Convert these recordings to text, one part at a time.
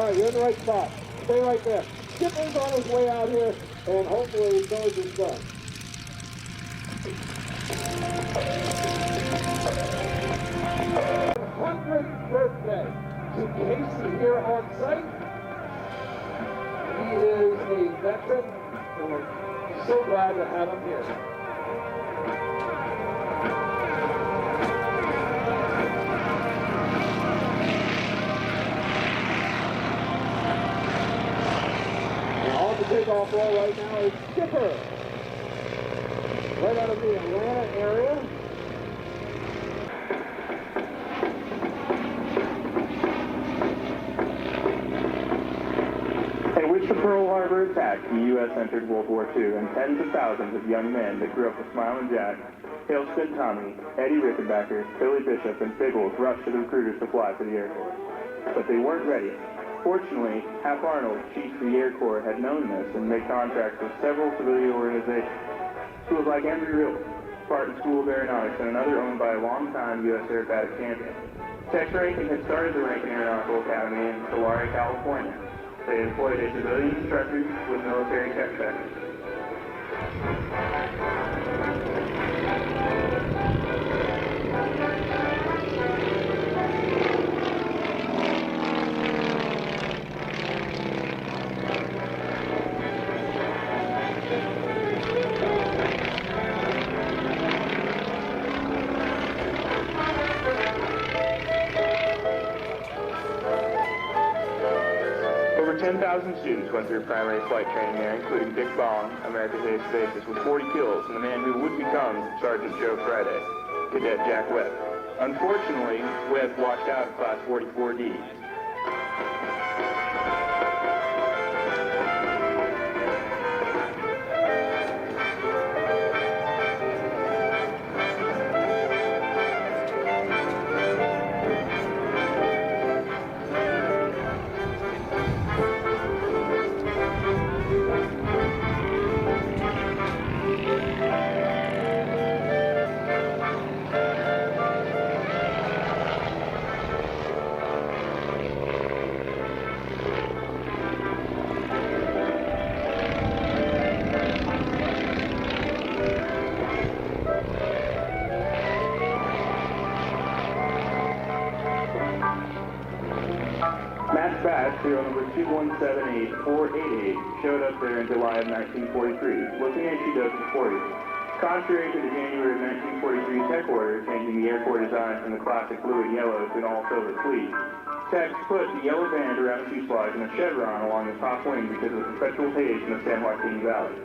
right, you're in the right spot. Stay right there. Skipper's on his way out here, and hopefully he knows his done. 100th birthday to Casey here on site. He is a veteran, and we're so glad to have him here. And on the takeoff roll right now is Skipper, right out of the Atlanta area. With the Pearl Harbor attack, the U.S. entered World War II, and tens of thousands of young men that grew up with Smiling Jack, Tailspin Tommy, Eddie Rickenbacker, Billy Bishop, and Biggles rushed to the recruiters to fly for the Air Force. But they weren't ready. Fortunately, Hap Arnold, chief of the Air Corps, had known this and made contracts with several civilian organizations. Schools like Embry-Riddle, Spartan School of Aeronautics, and another owned by a longtime U.S. aerobatic champion. Tex Rankin had started the Rankin Aeronautical Academy in Tulare, California. They employed a civilian instructor with military tech background. Over 10,000 students went through primary flight training there, including Dick Ballin, America's ace of aces, with 40 kills, and the man who would become Sergeant Joe Friday, Cadet Jack Webb. Unfortunately, Webb washed out in Class 44D. Serial number 2178488 showed up there in July of 1943, looking at UW-40. Contrary to the January of 1943 tech order changing the Air Corps design from the classic blue and yellow to an all-silver fleet, Tech put the yellow band around the fuselage and a chevron along the top wing because of the perpetual haze in the San Joaquin Valley.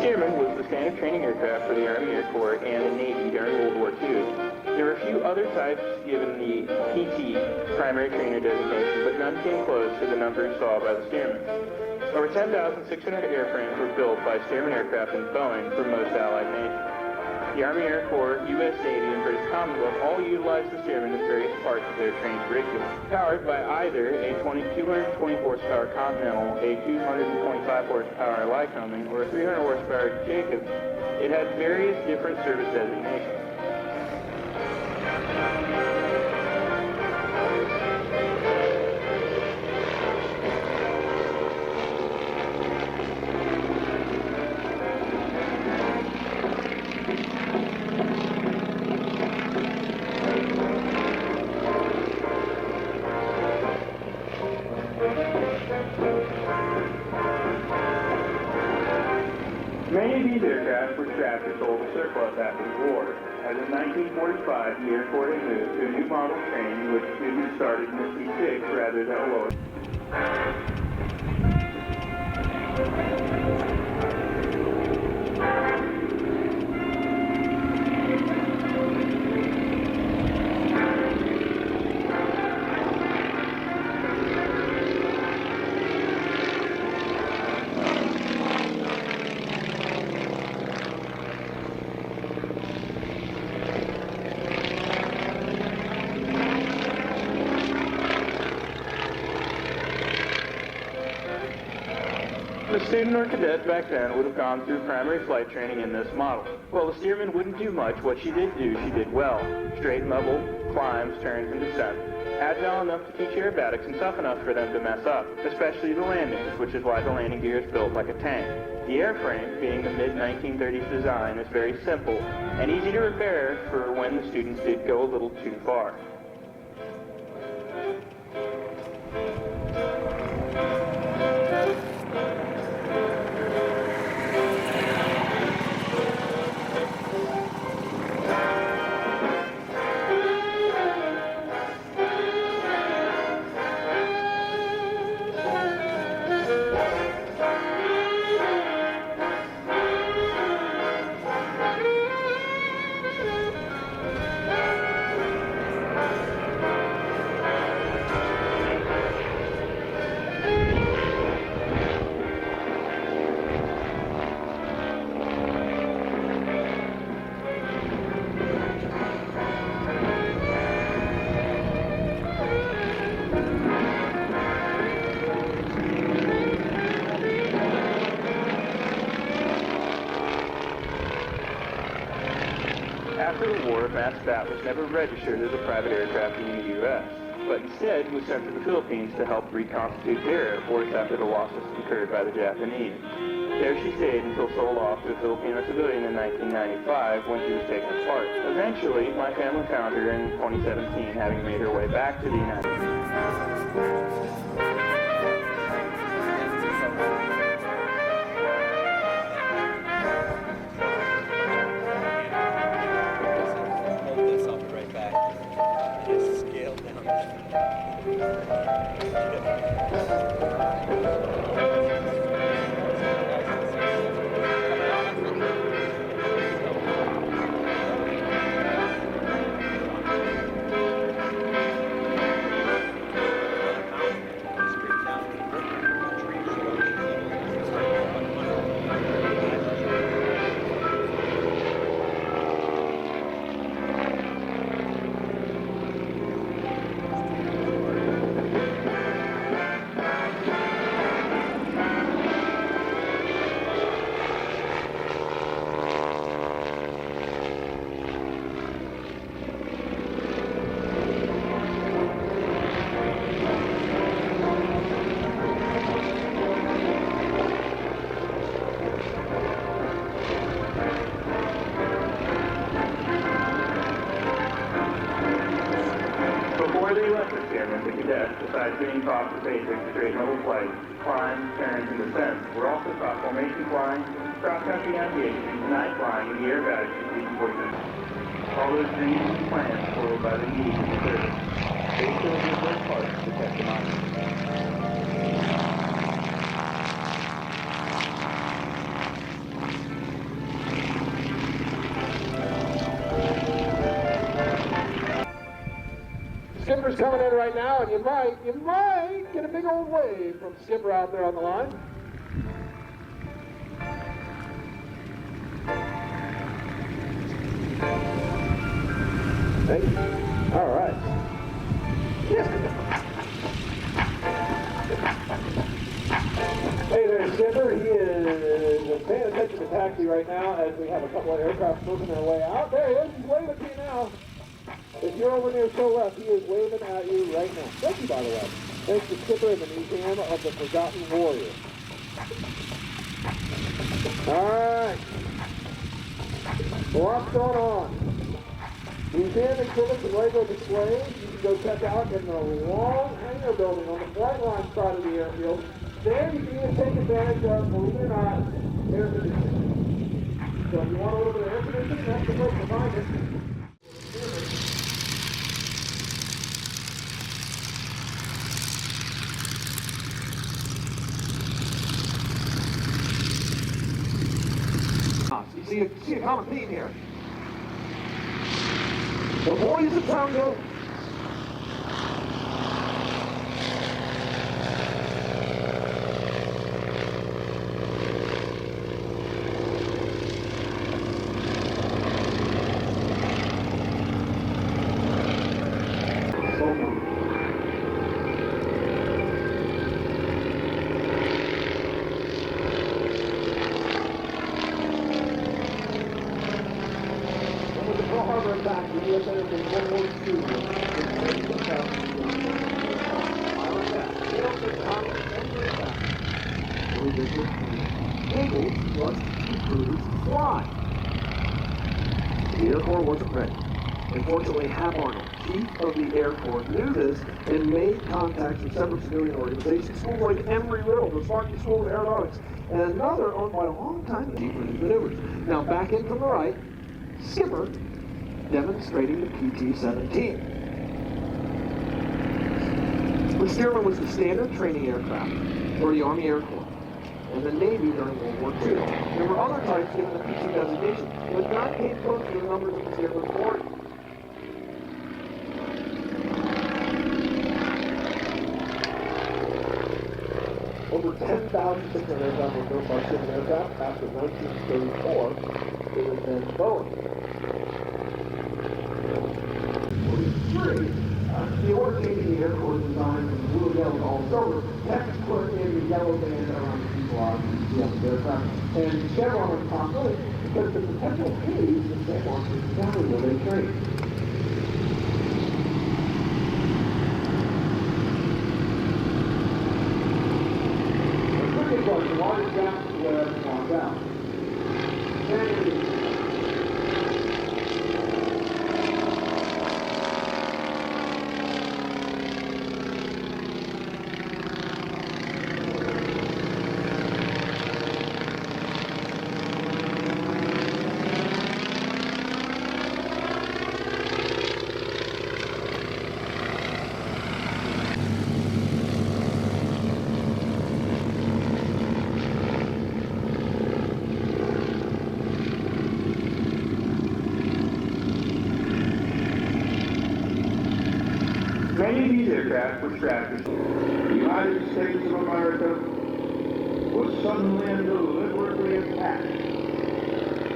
Stearman was the standard training aircraft for the Army Air Corps and the Navy during World War II. There were a few other types given the PT, primary trainer designation, but none came close to the number installed by the Stearman. Over 10,600 airframes were built by Stearman Aircraft and Boeing for most Allied nations. The Army Air Corps, U.S. Navy, and British Commonwealth all utilized the Stearman as various parts of their training curriculum. Powered by either a 220 horsepower Continental, a 225 horsepower Lycoming, or a 300 horsepower Jacobs, it had various different service designations. Many of these aircraft were scrapped or sold to surplus develop after the war. As in 1945, the Air Corps had moved to a new model of training which students started in the C-6 rather than a lower. The student or cadet back then would have gone through primary flight training in this model. Well, the Stearman wouldn't do much. What she did do, she did well. Straight and level, climbs, turns, and descents. Agile enough to teach aerobatics and tough enough for them to mess up, especially the landings, which is why the landing gear is built like a tank. The airframe, being the mid-1930s design, is very simple and easy to repair for when the students did go a little too far. After the war, MASSAT was never registered as a private aircraft in the U.S., but instead was sent to the Philippines to help reconstitute their Air Force after the losses incurred by the Japanese. There she stayed until sold off to a Filipino civilian in 1995 when she was taken apart. Eventually, my family found her in 2017, having made her way back to the United States. The cadets, besides being taught the basic straight level flight, climbs, turns, and descents, were also taught formation flying, cross-country navigation, night flying, and the aerobatics completion courses. All those dreams and plans foiled by the needs of the service. They still do their part to protect the monument. Skipper's coming in right now, and you might get a big old wave from Skipper out there on the line. Thank you. All right. Yes. Hey there, Skipper. He is paying attention to taxi right now as we have a couple of aircraft moving their way out. There he is. He's waving to you now. If you're over near show left, he is waving at you right now. Thank you, by the way. Thanks to Skipper and the Museum of the Forgotten Warrior. All right. What's going on? Museum exhibits and Lego displays you can go check out in the long hangar building on the flight line side of the airfield. There you can even take advantage of, believe it or not, air conditioning. So if you want a little bit of air conditioning, that's the place to find it. You see a common theme here. The boys of town go. The Air Corps wasn't ready. Unfortunately, Hap Arnold, chief of the Air Corps, knew this and made contacts with several civilian organizations, schools like Embry-Riddle, the Spartan School of Aeronautics, and another owned by a long-time chief for his maneuvers. Now, back in from the right, Skipper, demonstrating the PT-17. The Stearman was the standard training aircraft for the Army Air Corps and the Navy during World War II. There were other types given the PT designation, but none came close to the numbers of the Stearman 40. Over 10,600 aircraft were built by civil aircraft after 1934. It was then Boeing. The order changing the Air Corps design from blue and yellow to all silver, Texas put in the yellow band around the fuselage of the aircraft, and Chevron on top really because the potential haze that they want is exactly where they train. The cricket was the largest gap to where it's walked out. Many of these aircraft were strategies. The United States of America was suddenly and deliberately attacked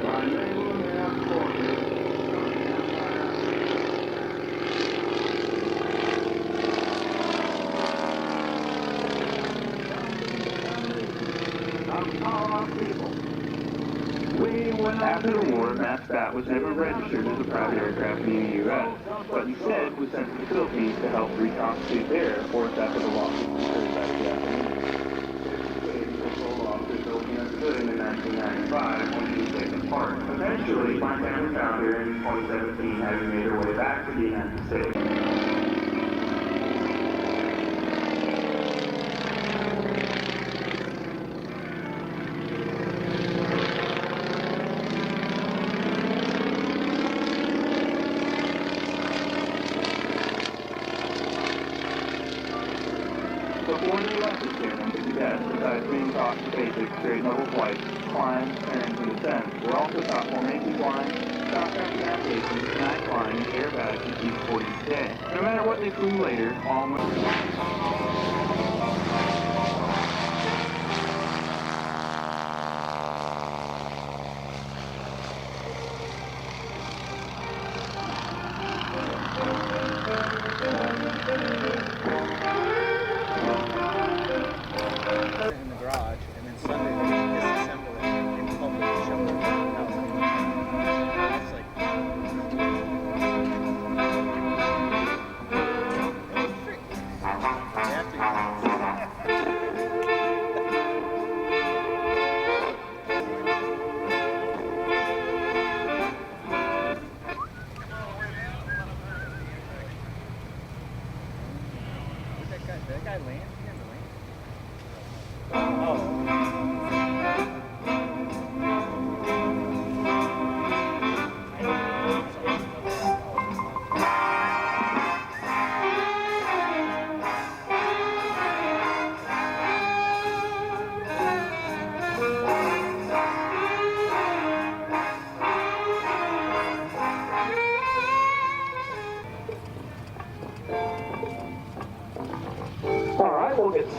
by naval and air forces of the Empire. Our people. After the war, MassBat was never registered as a private aircraft in the U.S., but instead was sent to the Philippines to help reconstitute their force after the losses incurred by the Japanese. The sole officer Philippines stood in 1995 when he was taken apart. Eventually, my family found her in 2017, having made her way back to the United States. Before they left the Stearman to cadets, besides being taught the basic straight level flights, climbs, turns, and descents, were also taught formation flying, stopcraft navigation, night flying, and airbags to keep 40 a day. No matter what they flew later, all went. In the garage, and then Sunday they disassemble it and public show it out. It's like Did that guy land? He didn't land. Oh.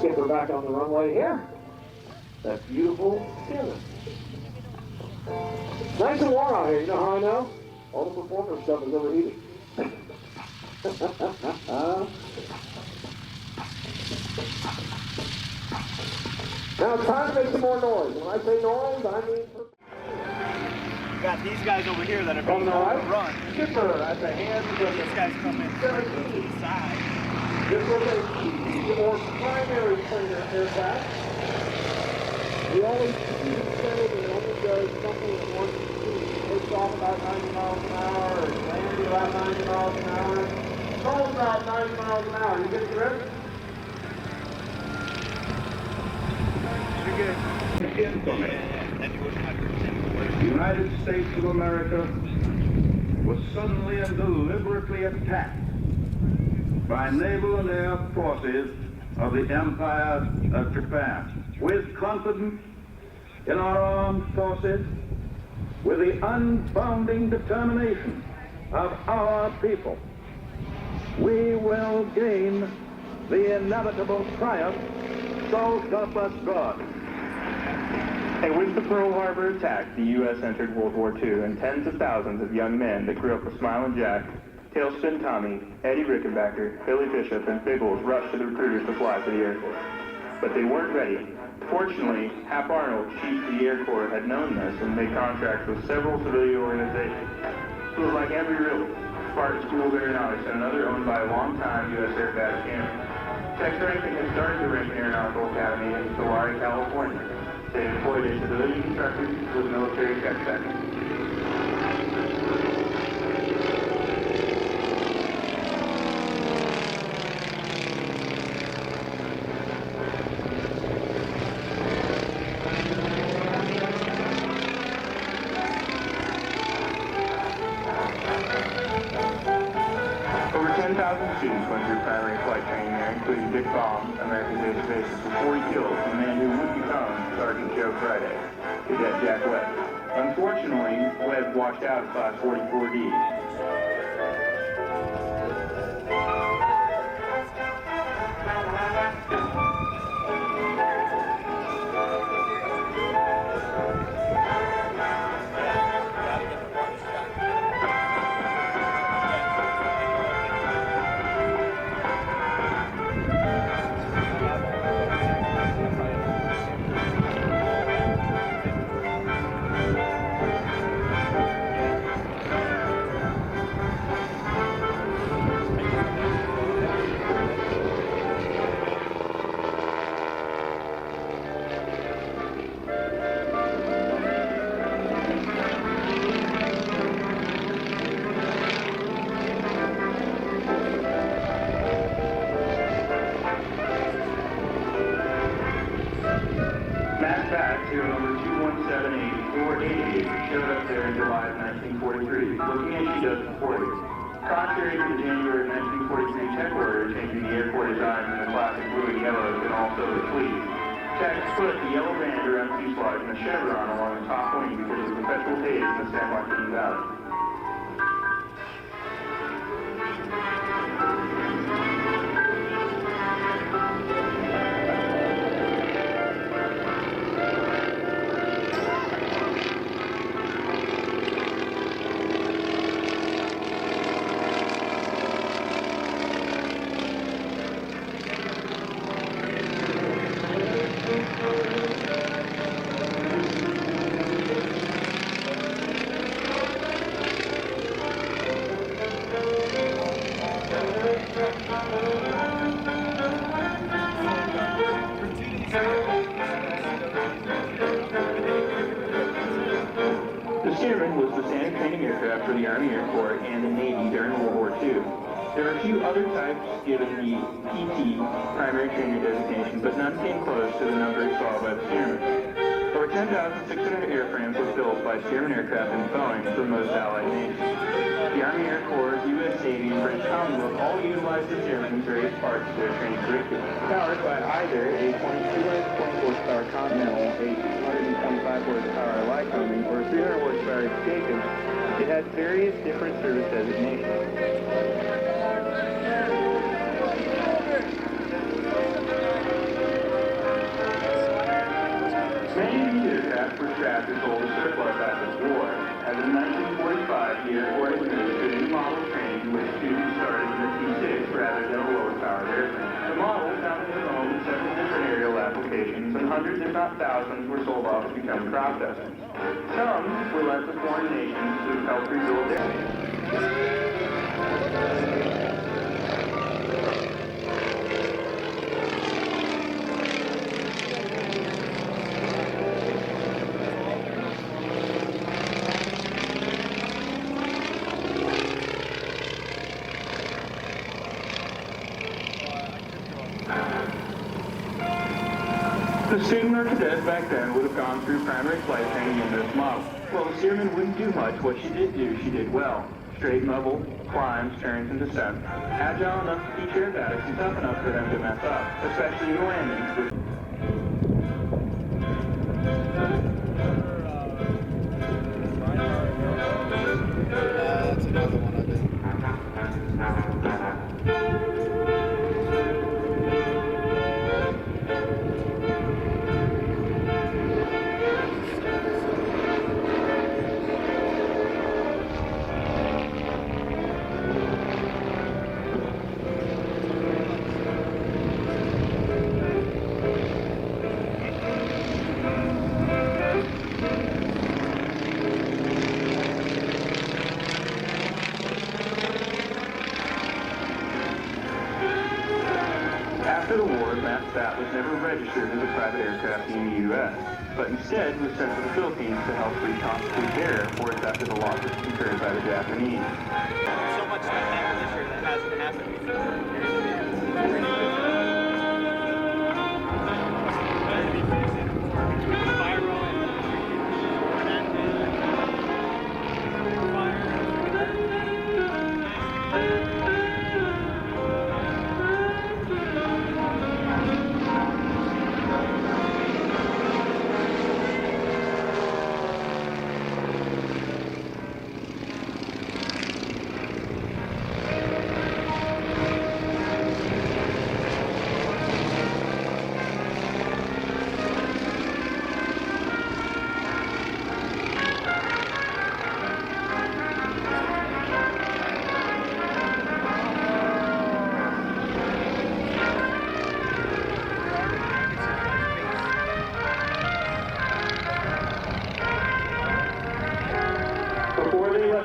skipper back on the runway here. That beautiful Stearman. Nice and warm out here, you know how I know? All the performance stuff is overheating. Now it's time to make some more noise. When I say noise, I mean... You got these guys over here that are Coming being all right. run. Skipper at the hands of These guys come in to the side. This was a PT or primary trainer aircraft. The only speed setting that only does something at one speed. It takes off about 90 miles an hour, and lands about 90 miles an hour. Falls about 90 miles an hour. You get the drift? You're good. Infamy. The United States of America was suddenly and deliberately attacked by naval and air forces of the Empire of Japan. With confidence in our armed forces, with the unbounding determination of our people, we will gain the inevitable triumph, so help us God. And with the Pearl Harbor attack, the U.S. entered World War II, and tens of thousands of young men that grew up with Smilin' Jack, Tailspin Tommy, Eddie Rickenbacker, Billy Bishop, and Biggles rushed to the recruiters to fly for the Air Force. But they weren't ready. Fortunately, Hap Arnold, chief of the Air Corps, had known this and made contracts with several civilian organizations. It was like Embry-Riddle, Spartan School of Aeronautics, and another owned by a longtime U.S. Aircraft camp. Tex Rankin had started the Rankin Aeronautical Academy in Tulare, California. They employed a civilian instructor with military tech sector. Over 10,000 students went through primary flight training there, including Dick Baum, America's Ace of Aces, before he killed the man who would become Sergeant Joe Friday, Cadet Jack Webb. Unfortunately, Webb washed out of Class 44D. Serial number 2178488 showed up there in July of 1943, looking as she does before you. Contrary to the January of 1943 tech order changing the airport design from the classic blue and yellows and also the fleet, Tech put the yellow band around the fuselage and a chevron along the top wing because of the perpetual haze in the San Joaquin Valley. The Stearman was the standard training aircraft for the Army Air Corps and the Navy during World War II. There are a few other types given the PT, primary trainer designation, but none came close to the numbers saw by the Stearman. Over 10,600 airframes were built by Stearman Aircraft and Boeing for most Allied nations. The Army Air Corps, U.S. Navy, and British Commonwealth all utilized the Stearman in various parts of their training curriculum. Powered by either a 220 horsepower Continental, a 225 horsepower Lycoming, or a 300 horsepower Jacobs, it had various different service designations. In 1945, the Air Force moved to a new model of training in which students started in the T-6 rather than a lower-powered airplane. The model found its home in several different aerial applications, and hundreds, if not thousands, were sold off to become crop dusters. Some were lent to foreign nations to help rebuild their... The student or cadet back then would have gone through primary flight training in this model. Well, the Stearman wouldn't do much. What she did do, she did well. Straight level, climbs, turns, and descents. Agile enough to teach aerobatics and tough enough for them to mess up, especially in landings. That's another one I did. After the war, that was never registered as a private aircraft in the U.S., but instead was sent to the Philippines to help reconstitute their Air Force after the losses incurred by the Japanese. So much stuff happened this year that hasn't happened before.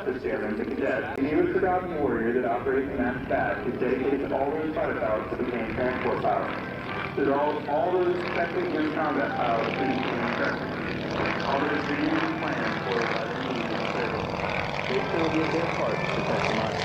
The Stearman, the cadet, the newest forgotten warrior that operates the mass bat is dedicated to all those fighter pilots that became transport pilots. To all those effective combat pilots that became instructors. All those dreams and plans for by their needs in service. They still did their part to protect the mind.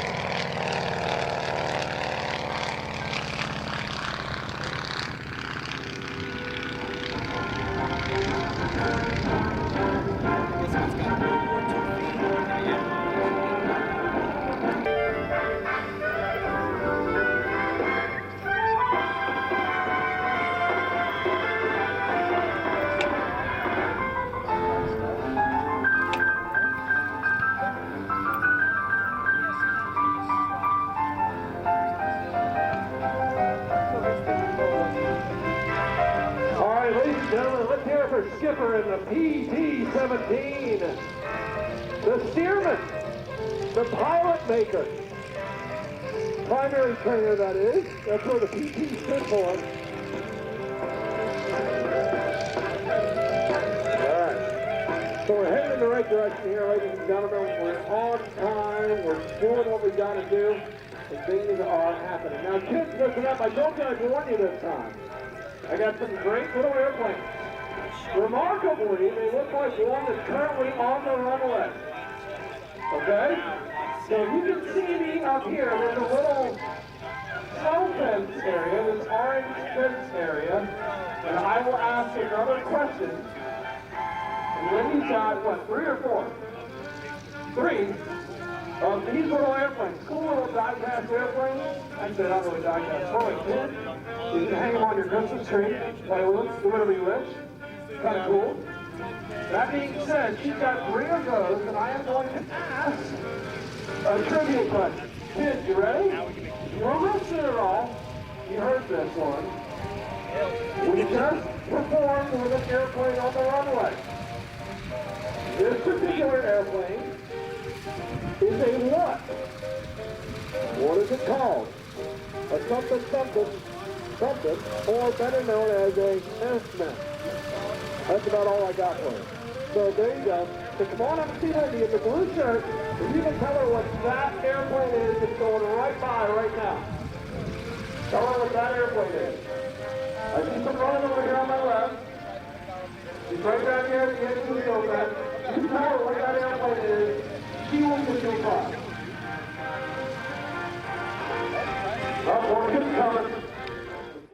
Skipper in the PT-17, the Stearman, the pilot maker, primary trainer that is, that's where the PT stood for. Alright, so we're heading in the right direction here, ladies and gentlemen. We're on time, we're doing what we got to do, and things are happening. Now kids, listen up, I told you I'd warn you this time. I got some great little airplanes. Remarkably, they look like one that's currently on the runway. Okay? So you can see me up here. There's a little snow fence area, this orange fence area, and I will ask another question. And then you've got, what, 3 or 4? 3 of these little airplanes. Cool little die-cast airplanes. Actually, they're not really die-cast. More like tin. You can hang them on your Christmas tree. Play with them. Do whatever you wish. Kind of cool. That being said, she's got 3 of those, and I am going to ask a trivia question. Kids, you ready? You don't listen at all. You heard this one. We just performed with an airplane on the runway. This particular airplane is a what? What is it called? A something, or better known as a S-man. That's about all I got for you. So there you go. So come on up and see Wendy in the blue shirt. If you can tell her what that airplane is that's going right by right now. Tell her what that airplane is. I see some running over here on my left. She's right down here at the edge of the field fence. You tell her what that airplane is. She will get you a prize. Up, Morgan's coming.